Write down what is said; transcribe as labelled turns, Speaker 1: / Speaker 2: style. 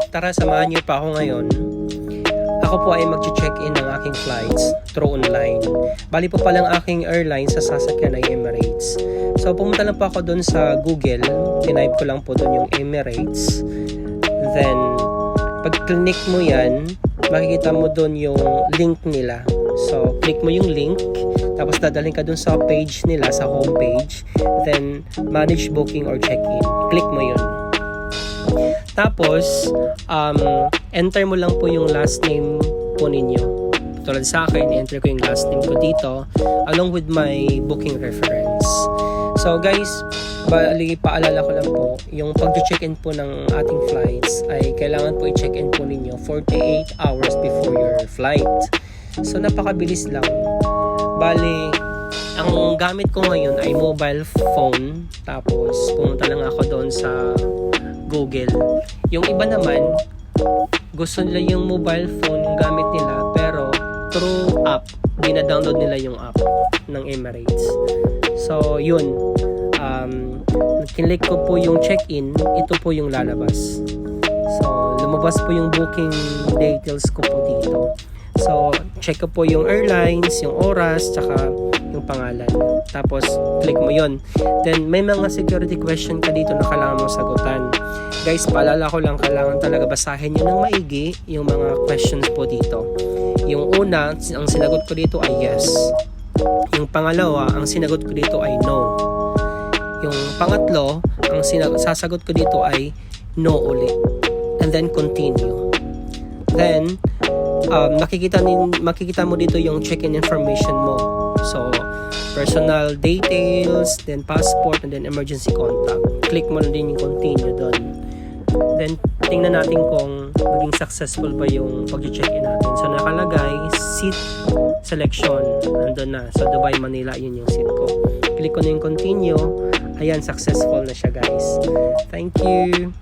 Speaker 1: tara samahan niyo pa ako ngayon. Ako po ay mag-check-in ng aking flights through online. Bali po palang aking airline sa sasakyan ay Emirates. So pumunta lang po ako doon sa Google, tinype ko lang po doon yung Emirates. Then pag click mo yan, makikita mo doon yung link nila. So click mo yung link, tapos dadalhin ka doon sa page nila, sa homepage. Then manage booking or check-in. Click mo yun. Tapos, enter mo lang po yung last name po ninyo. Tulad sa akin, enter ko yung last name ko dito along with my booking reference. So guys, paalala ko lang po, yung pag-check-in po ng ating flights ay kailangan po i-check-in po ninyo 48 hours before your flight. So napakabilis lang. Bali, ang gamit ko ngayon ay mobile phone. Tapos pumunta lang ako doon sa Google. Yung iba naman, gusto nila yung mobile phone yung gamit nila, pero through app, dina-download nila yung app ng Emirates. So, yun. Kinlik ko po yung check-in, ito po yung lalabas. So, lumabas po yung booking details ko po dito. So, check ko po yung airlines, yung oras, tsaka yung pangalan. Tapos, click mo yon. Then, may mga security question ka dito na kailangan mong sagutan. Guys, paalala ko lang, kailangan talaga basahin nyo ng maigi yung mga questions po dito. Yung una, ang sinagot ko dito ay yes. Yung pangalawa, ang sinagot ko dito ay no. Yung pangatlo, ang sasagot ko dito ay no ulit. And then, continue. Then, makikita mo dito yung check-in information mo. So, personal details, then passport, and then emergency contact. Click mo na din yung continue doon. Then, tingnan natin kung maging successful ba yung pag-check-in natin. So, nakalagay, seat selection. Nandun na. Sa Dubai, Manila, yun yung seat ko. Click ko na yung continue. Ayan, successful na siya, guys. Thank you!